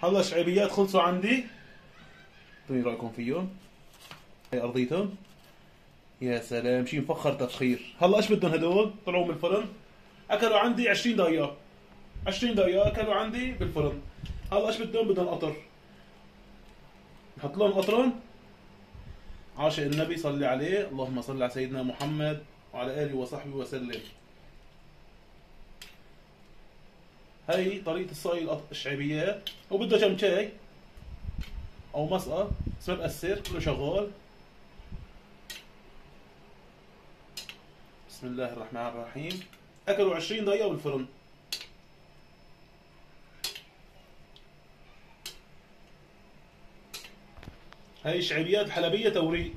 هلا الشعيبيات خلصوا عندي. اعطوني رايكم فيهم. هي ارضيتهم. يا سلام شي مفخر تفخير. هلا ايش بدهم هدول؟ طلعوا من الفرن اكلوا عندي 20 دقيقة. 20 دقيقة اكلوا عندي بالفرن. هلا ايش بدهم؟ بدهم قطر. نحط لهم قطرهم. عاشق النبي صلي عليه، اللهم صل على سيدنا محمد وعلى اله وصحبه وسلم. هي طريقة الصقي الشعيبيات. وبده كم شاي او مسقى بس ما بأثر، كله شغال. بسم الله الرحمن الرحيم. اكلوا 20 دقيقة بالفرن. هاي الشعيبيات الحلبية توريق.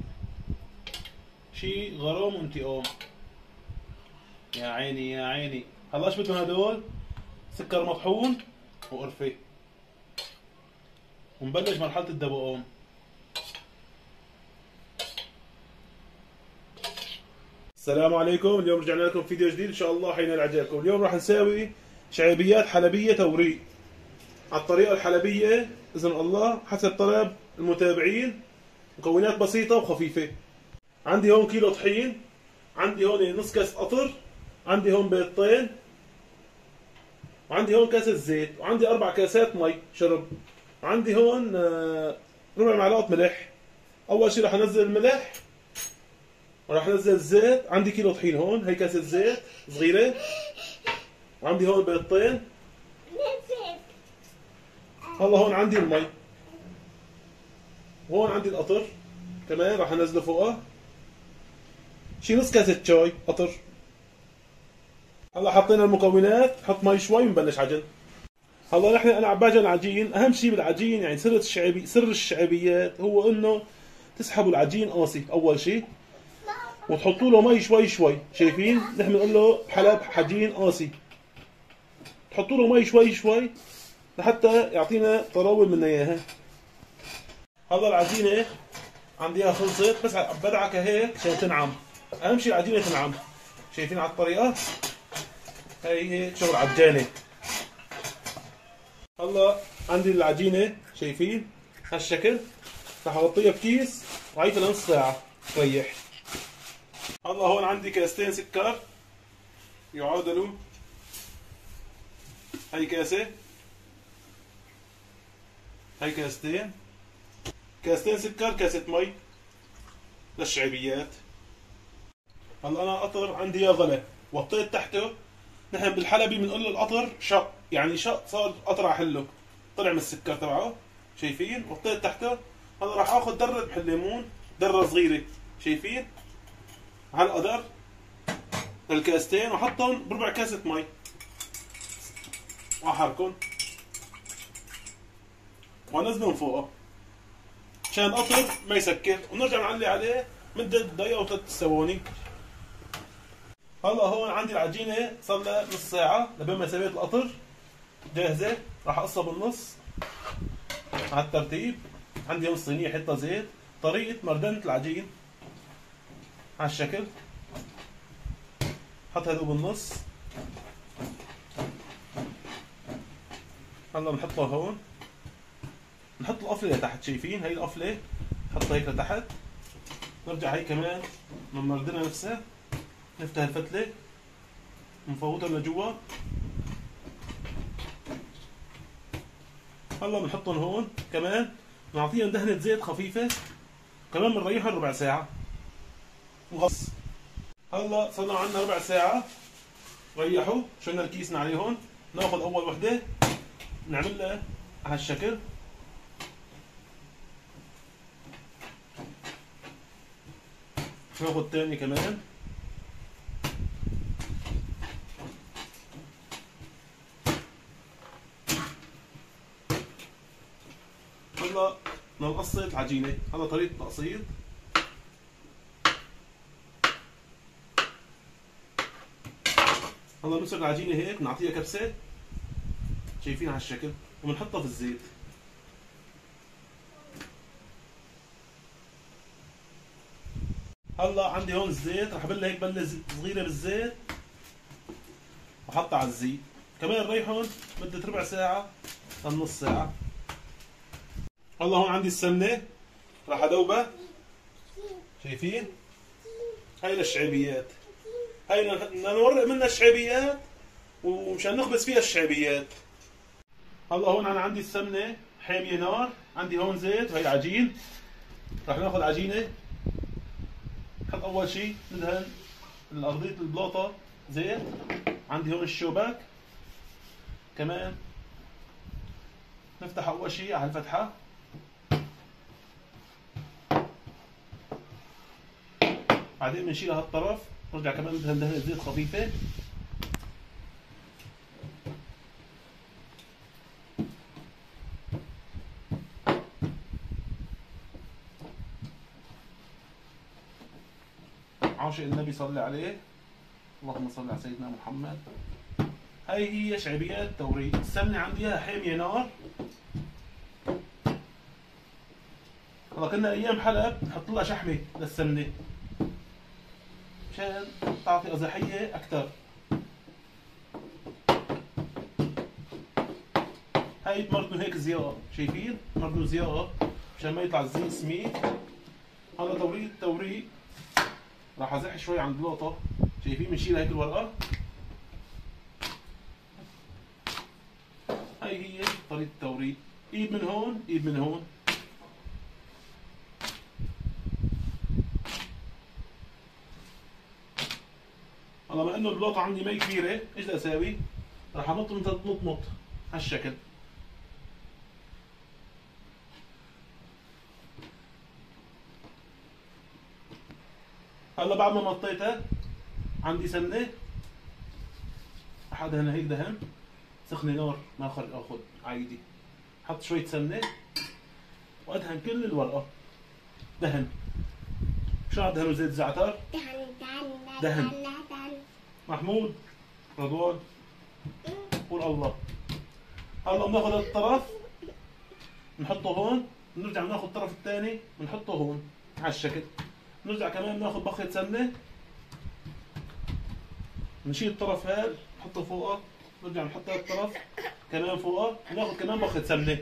شي غرام وانتقام. يا عيني يا عيني. هلا ايش بدهم هدول؟ سكر مطحون وقرفة. ونبلش مرحلة الدبقان. السلام عليكم، اليوم رجعنا لكم فيديو جديد ان شاء الله حينال اعجابكم. اليوم راح نساوي شعيبيات حلبية توريق على الطريقة الحلبية باذن الله حسب طلب المتابعين. مكونات بسيطة وخفيفة. عندي هون كيلو طحين، عندي هون نص كاس قطر، عندي هون بيضتين، وعندي هون كاسة زيت، وعندي 4 كاسات مي شرب، وعندي هون ربع معلقة ملح. أول شي رح أنزل الملح وراح أنزل الزيت. عندي كيلو طحين هون، هي كاسة زيت صغيرة، وعندي هون بيضتين. هلا هون عندي المي، وهون عندي القطر كمان رح أنزله فوقها. شي نص كاسة شاي قطر. هلا حطينا المكونات، حط مي شوي ونبلش عجن. هلا نحن انا عم بعجن عجين. اهم شيء بالعجين يعني سر الشعيبيات هو انه تسحبوا العجين قاسي اول شيء، وتحطوا له مي شوي شوي. شايفين؟ نحن بنقول له حلب عجين قاسي. تحطوا له مي شوي شوي لحتى يعطينا طراوه بدنا اياها. هلا العجينه عندي اياها خلصت، بس بدعكها هيك عشان تنعم. اهم شيء العجينه تنعم. شايفين على الطريقه؟ هي هيك شغل عجانه. هلا عندي العجينه شايفين هالشكل. رح اغطيها بكيس وعيتها لنص ساعه تريح. هلا هون عندي كاستين سكر يعادلوا هي كاسه، هي كاستين. كاستين سكر، كاسه مي للشعيبيات. هلا انا قطر عندي يا غلا وطيت تحته. نحن بالحلبي بنقول له القطر شق، يعني شق صار قطر على حله، طلع من السكر تبعه. شايفين؟ وطيت تحته. هلا راح اخذ دره بحل ليمون، دره صغيره شايفين؟ على القدر الكاستين، واحطهم بربع كاسه مي واحركهم وانزلهم فوقه عشان القطر ما يسكر، ونرجع نعلي عليه مده دقيقه و3 ثواني. هلا هون عندي العجينه صار لها نص ساعه لبين ما سويت القطر جاهزه. راح اقصها بالنص على الترتيب. عندي هون صينيه حطها زيت. طريقه مردنه العجين على الشكل. حط هذا بالنص. هلا بنحطها هون. نحط القفله لتحت. شايفين؟ هي القفله نحطها هيك لتحت. نرجع هي كمان بنمردنها نفسها. نفتح الفتله نفوتها لجوا. هلا بنحطهم هون كمان، بنعطيهم دهنة زيت خفيفة كمان، بنريحهم ربع ساعة وخلص. هلا صار عندنا ربع ساعة ريحوا. شلنا الكيسنا عليهم. ناخذ أول وحدة نعملها على هالشكل. ناخذ تاني كمان. هلا بدنا نقصر العجينة. هلا طريقة التقصير. هلا بنمسك العجينة هيك بنعطيها كبسة. شايفين على الشكل؟ وبنحطها في الزيت. هلا عندي هون الزيت، رح ابلها هيك بلة صغيرة بالزيت وحطها على الزيت. كمان ريحهم مدة ربع ساعة لنص ساعة. هلا هون عندي السمنة راح ادوبها. شايفين؟ هاي للشعبيات. هاي بدنا نورق منها الشعبيات ومشان نخبز فيها الشعبيات. هلا هون انا عندي السمنة حامية نار، عندي هون زيت وهي عجين. راح ناخذ عجينة. نحط اول شيء ندهن الارضية البلاطة زيت. عندي هون الشوباك كمان. نفتح اول شيء على الفتحة. بعدين بنشيلها هالطرف، نرجع كمان ندهن دهنة زيت خفيفة. عاشق النبي صلى عليه، اللهم صل على سيدنا محمد. هاي هي شعبيات توريد. السمنة عندي اياها حامية نار. هلا كنا ايام حلب نحط لها شحمة للسمنة مشان تعطي أزاحية أكثر. هاي بمردوا هيك زياقة، شايفين؟ مردوا زياقة مشان ما يطلع الزيت سميك. هلا توريق راح ازح شوي عن البلاطة. شايفين؟ بنشيل هيك الورقة. هاي هي طريقة التوريق. ايد من هون، ايد من هون. هلا بما انه البلاطة عندي ما كبيرة، ايش بدي اساوي؟ راح انط نط هالشكل. هلا بعد ما نطيتها عندي سمنة. راح ادهن هيك دهن سخنة نار ما اخذ عادي. حط شوية سمنة وادهن كل الورقة دهن. شو ادهنه؟ زيت زعتر؟ دهن. محمود رضوان قول الله. هلا بناخذ الطرف نحطه هون، نرجع ناخذ الطرف الثاني ونحطه هون على الشكل. نرجع كمان ناخذ بخة سمنة، نشيل الطرف هذا نحطه فوقه، نرجع نحط الطرف كمان فوقه، وناخذ كمان بخة سمنة.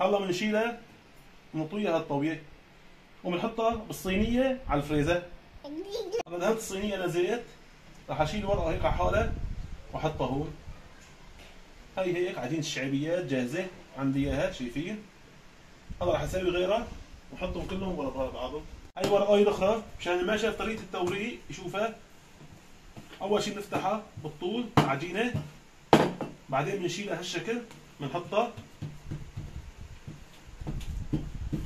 هلا بنشيلها ونطويها هالطوية وبنحطها بالصينية على الفريزر. هلا دهنت الصينية أنا زيت. راح اشيل ورقة هيك على حالها واحطها هون. هاي هيك عجينة الشعبيات جاهزة عندي اياها، شايفين؟ هلا راح اسوي غيرها ونحطهم كلهم ورا بعضهم. هاي ورقة اخرى مشان اللي ما شاف طريقة التوريق يشوفها. اول شيء بنفتحها بالطول عجينة، بعدين بنشيلها هالشكل بنحطها.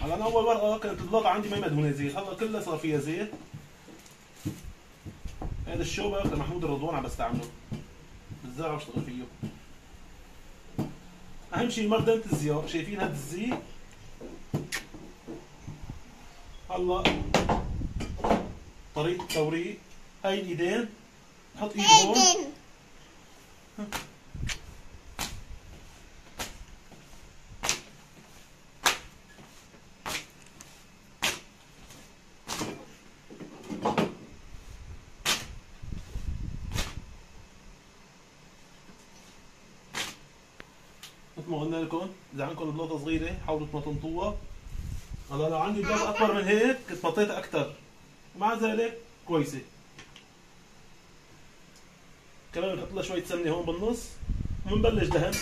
هلا انا اول ورقة كانت البلاطة عندي ما مدهونة زيت، هلا كلها صار فيها زيت. هذا الشوبك لمحمود الرضوان عم بستعمله بالزرع بشتغل فيه. اهم شيء مردمة الزياء، شايفين هذا الزيت؟ هلا طريقة التوريق. هاي الايدين نحط ايد هون. مثل ما قلنا لكم اذا عندكم بلاطة صغيرة حاولوا تمطنطوها. هلا لو عندي بلاطة اكبر من هيك كنت مطيتها اكثر، ومع ذلك كويسة. كمان بنحط لها شوية سمنة هون بالنص وبنبلش دهن.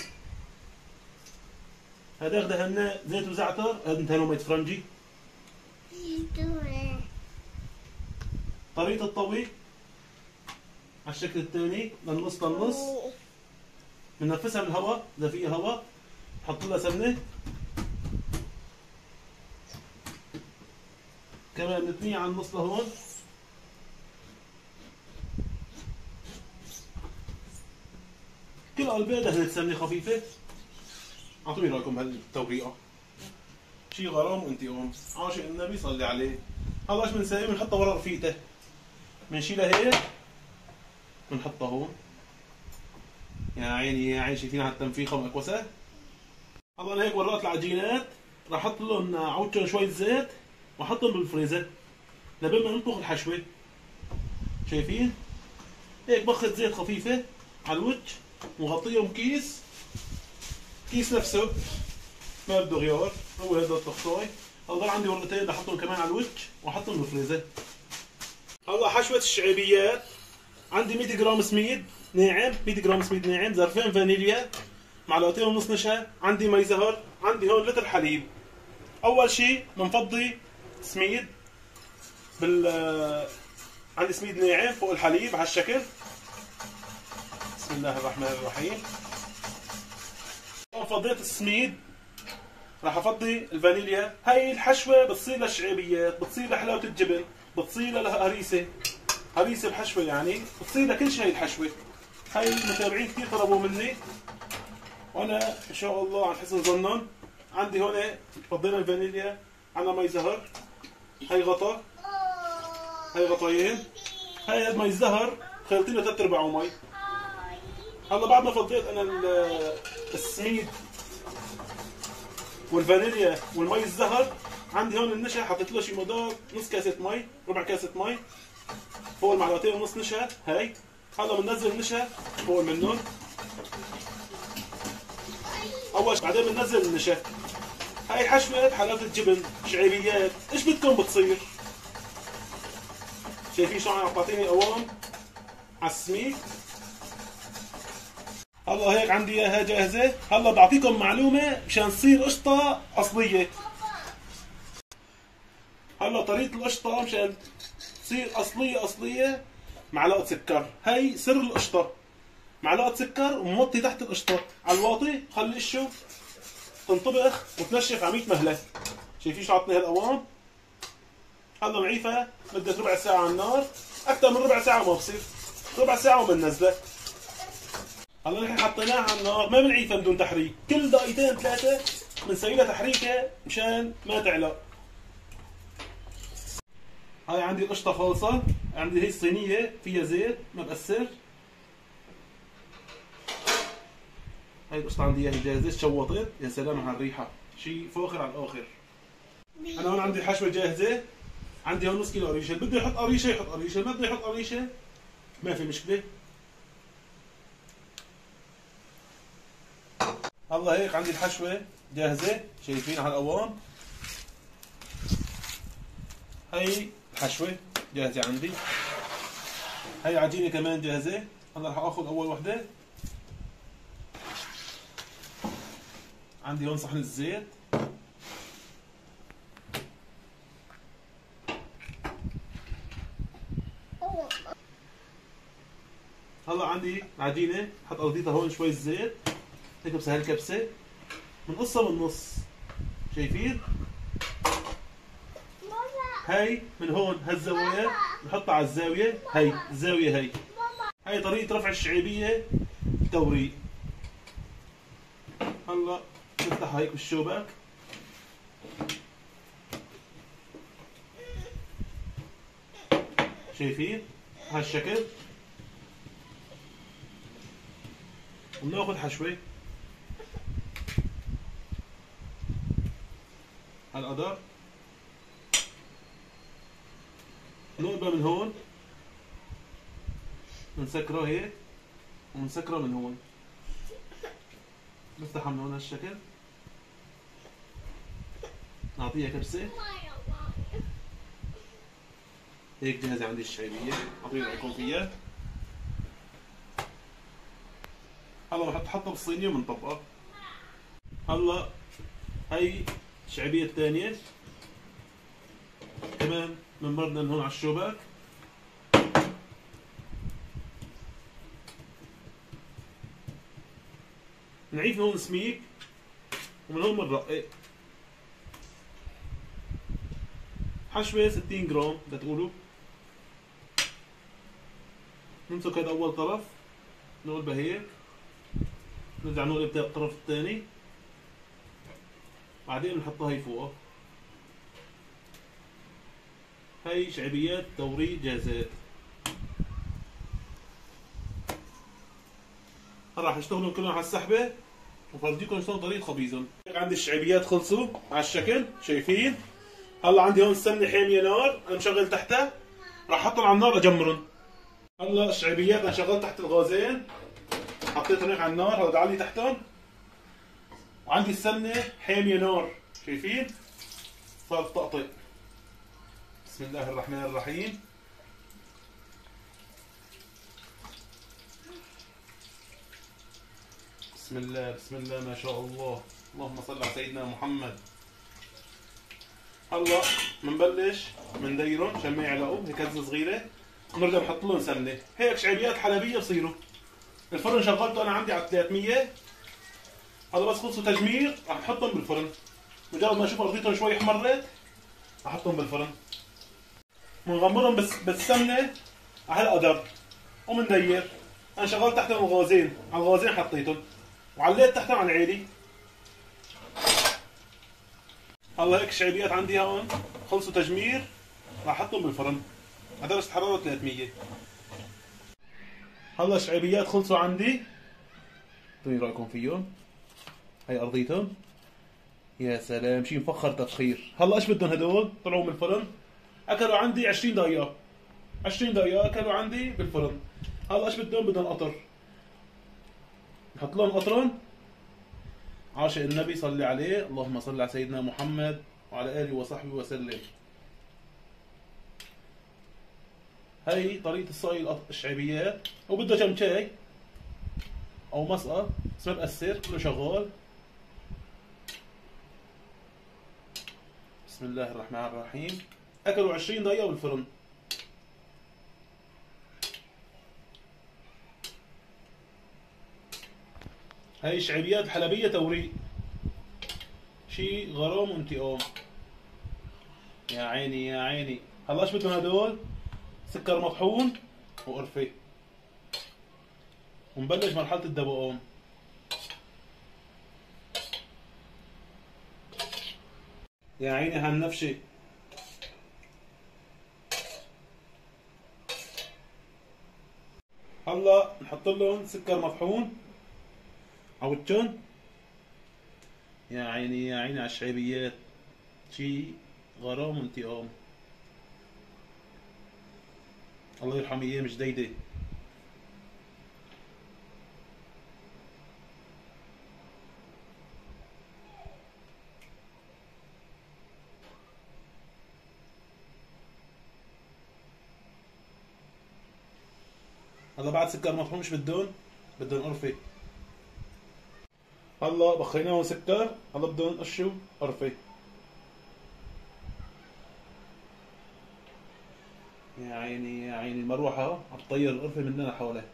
هذاك دهناه زيت وزعتر، هذا ندهنه مية فرنجي. طريقة الطوي على الشكل الثاني للنص للنص. بننفسها من الهواء اذا في هواء، نحط لها سمنة. كمان بنتنيها على النص لهون. كل قلبها دهنة سمنة خفيفة. اعطوني رايكم بهالتوريقة. شي غرام وانتقام. عاشق النبي صلي عليه. هلا ايش بنسوي؟ بنحطها ورا رفيقته. بنشيلها هيك بنحطها هون. يا عيني يا عيني، شايفين على التنفيخة ومكوسة؟ هلا انا هيك ورقت العجينات، راح احط لهم عودهم شوية زيت واحطهم بالفريزر لبين ما نطبخ الحشوة. شايفين؟ هيك بخة زيت خفيفة على الوجه وغطيهم كيس نفسه. ما بده غيار، هو هذا الطخطاي. هضل عندي ورقتين احطهم كمان على الوجه واحطهم بالفريزر. هلا حشوة الشعيبيات، عندي 100 جرام سميد ناعم، 100 جرام سميد ناعم، ظرفين فانيليا، معلقتين ونص نشا، عندي مي زهر، عندي هون لتر حليب. اول شيء بنفضي سميد عندي سميد ناعم فوق الحليب على الشكل. بسم الله الرحمن الرحيم. فضيت السميد، راح افضي الفانيليا. هاي الحشوه بتصير للشعيبيات، بتصير لحلاوه الجبن، بتصير لهريسه، هريسه بحشوه يعني، بتصير لكل شيء الحشوه. هاي المتابعين كثير طلبوا مني وانا ان شاء الله عن حسن ظنهم. عندي هون فضينا الفانيليا، عندنا مي زهر، هاي غطا، هاي غطايين، هاي مي زهر خلطينه 3/4 مي. هلا بعد ما فضيت انا السميد والفانيليا والمي الزهر، عندي هون النشا حطيت له شي مقدار نص كاسه مي، ربع كاسه مي فوق المعلقتين ونص نشا. هاي هلا بننزل النشا فوق منهم اول شيء، بعدين بننزل النشا. هاي حشوة حلاوة الجبن، شعيبيات، ايش بدكم بتصير. شايفين شلون عم تعطيني قوام على السميك. هلا هيك عندي اياها جاهزة. هلا بعطيكم معلومة مشان تصير قشطة أصلية. هلا طريقة القشطة مشان تصير أصلية، معلقة سكر. هي سر القشطة، معلقة سكر وموطي تحت القشطة على الواطي، خلي الشو تنطبخ وتنشف على 100 مهلة. شايفين شو عطني هالقوام. هلا معيفة بدها ربع ساعة على النار، أكثر من ربع ساعة ما بصير، ربع ساعة وبننزلها. هلا نحن حطيناها على النار، ما بنعيفها بدون تحريك، كل دقيقتين 3 بنسوي لها تحريكة مشان ما تعلق. هاي عندي القشطة خالصة، عندي هي الصينية فيها زيت ما بأثر. هاي القشطة عندي اياها جاهزة، شوطت، يا سلام على الريحة، شيء فاخر على الآخر. أنا هون عندي الحشوة جاهزة، عندي هون نص كيلو قريشة، اللي بده يحط قريشة يحط قريشة، ما بده يحط قريشة ما في مشكلة. هلا هيك عندي الحشوة جاهزة، شايفين على القوام. هي الحشوة جاهزة عندي، هي عجينة كمان جاهزة. هلا رح اخذ أول وحدة. عندي هون صحن الزيت، هلا عندي العجينة، حط قضيتها هون شوي زيت، هيك بس هالكبسة بنقصها بالنص، شايفين؟ هاي من هون هالزاوية بنحطها على الزاوية، هاي الزاوية هاي. هاي طريقة رفع الشعيبية التوريق. هلا نفتحها هيك بالشوبك، شايفين؟ هالشكل. وبناخذ حشوة هالقدر، نقبها من هون، بنسكرها هيك وبنسكرها من هون، نفتحها من هون هالشكل، نعطيها كبسة. هيك جاهزة عندي الشعيبية، أعطيني رأيكم فيها. هلا بنحطها بالصينية وبنطبقها. هلا هي الشعيبية الثانية كمان بنبردها من هون على الشوبك. نعيف هون سميك ومن هون بنرقق. حشوة 60 جرام بدها تقولوا. نمسك هذا أول طرف نقلبها هيك، نرجع نقلب الطرف الثاني، بعدين بنحطها هي فوقها. هاي شعبيات توريق جاهزات. هلا راح اشتغلهم كلهم على السحبة وفرجيكم شلون طريقة خبيزهم. عندي الشعبيات خلصوا على الشكل، شايفين؟ هلا عندي هون السمنة حامية نار، أنا مشغل تحتها، راح احطهم على النار أجمرهم. هلا الشعبيات أنا شغلت تحت الغازين، حطيتهم هيك على النار، هلا تعالي تحتهم. وعندي السمنة حامية نار، شايفين؟ صار تطقطق. بسم الله الرحمن الرحيم. بسم الله بسم الله ما شاء الله. اللهم صل على سيدنا محمد. هلا بنبلش بنديرهم عشان ما يعلقوا، هيك هزه صغيره، ونرجع نحط لهم سمنه، هيك شعبيات حلبيه بصيروا. الفرن شغلته انا عندي على 300. هذا بس خلصوا تجمير رح نحطهم بالفرن. مجرد ما اشوف ارضيتهم شوي احمرت رح احطهم بالفرن. بنغمرهم بالسمنه على هالقدر وبندير. انا شغلت تحتهم الغازين، على الغازين حطيتهم وعليت تحتهم على العيلي. هلا هيك الشعبيات عندي هون خلصوا تجمير، راح احطهم بالفرن على درجة حرارة 300. هلا الشعبيات خلصوا عندي، اعطوني رايكم فيهم. هي ارضيتهم، يا سلام شي مفخر تفخير. هلا ايش بدهم هدول؟ طلعوا من الفرن اكلوا عندي 20 دقيقة، 20 دقيقة اكلوا عندي بالفرن. هلا ايش بدهم؟ بدهم قطر، نحط لهم قطرهم. عاشق النبي صلي عليه، اللهم صل على سيدنا محمد وعلى آله وصحبه وسلم. هي طريقة الصقي الشعبيات، وبده كم شاي أو مسقى بس ما بأثر، كله شغال. بسم الله الرحمن الرحيم. أكلوا 20 دقيقة بالفرن. هاي شعبيات حلبية توريق، شي غرام وانتقام. يا عيني يا عيني. هلا ايش بدهم هدول؟ سكر مطحون وقرفة، ونبلش مرحلة الدبقان. يا عيني هالنفشة. هلا نحط لهم سكر مطحون عودتهم. يا عيني يا عيني على الشعبيات، شي غرام وانتقام. الله يرحم ايام جديدة. هلا بعد سكر مطحون مش بدهم؟ بدهم قرفة. هلا بخيناهم سكر، هلا بدهم قشوا قرفة. يا عيني يا عيني، المروحة عم تطير القرفة مننا حواليه.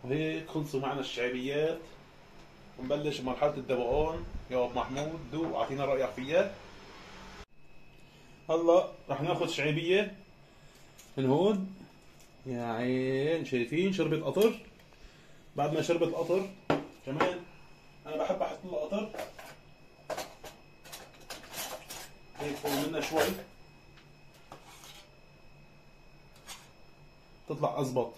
وهيك خلصوا معنا الشعبيات، ونبلش بمرحلة الدبقان. يا أبو محمود دوق واعطينا رأيك فيها. هلا رح ناخذ شعبية من هون. يا عين شايفين شربت قطر. بعد ما شربت القطر كمان انا بحب احط لها قطر هيك فوق منها شوي تطلع اضبط.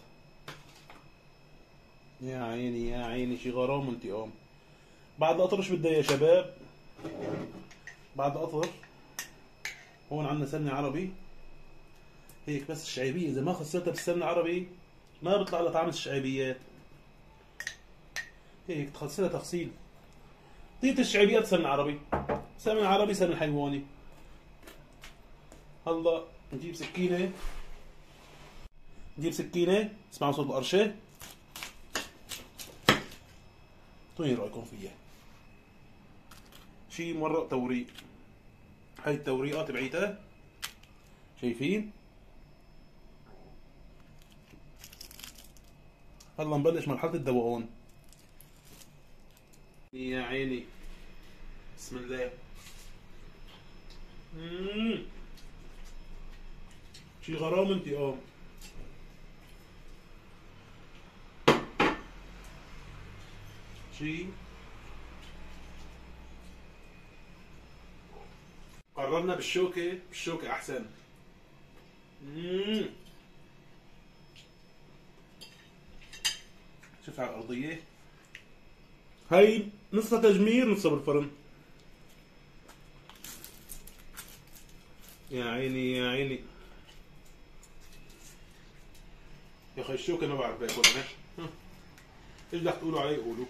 يا عيني يا عيني، شي غرام وانتقام. بعد القطر ايش بدها يا شباب؟ بعد القطر هون عندنا سمنة عربي هيك، بس الشعيبية اذا ما خسرتها بالسمنة العربي ما بيطلع لها طعم الشعيبيات. هيك تغسلها تغسيل. طيب الشعيبيات سمن عربي، سمن عربي سمن حيواني. هلا نجيب سكينة، نجيب سكينة، اسمعوا صوت القرشة. اعطوني رأيكم فيها. شي مرق توريق. هاي التوريقة تبعيتها شايفين؟ هلا نبلش مرحلة الدوقان. يا عيني بسم الله. شي غرام انتقام. شي قررنا بالشوكة، بالشوكة أحسن. شوف على الأرضية. هاي نصها تجمير نصها بالفرن. يا عيني يا عيني. يا اخي الشوكه ما بعرف باكل انا. ايش بدك تقولوا علي قولوا.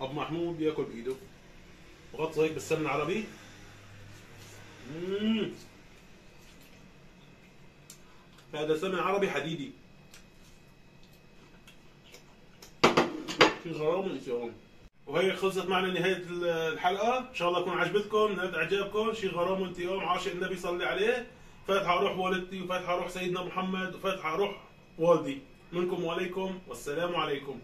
ابو محمود بياكل بايده. بغطس هيك بالسمن العربي. هذا سمن عربي حديدي. في غرام من شغل. وهي خلصت معنا نهاية الحلقة، إن شاء الله يكون عجبتكم، نال إعجابكم، شي غرام وانتقام، عاشق النبي صلي عليه، فاتحة روح والدتي وفاتحة روح سيدنا محمد وفاتحة روح والدي، منكم وعليكم والسلام عليكم.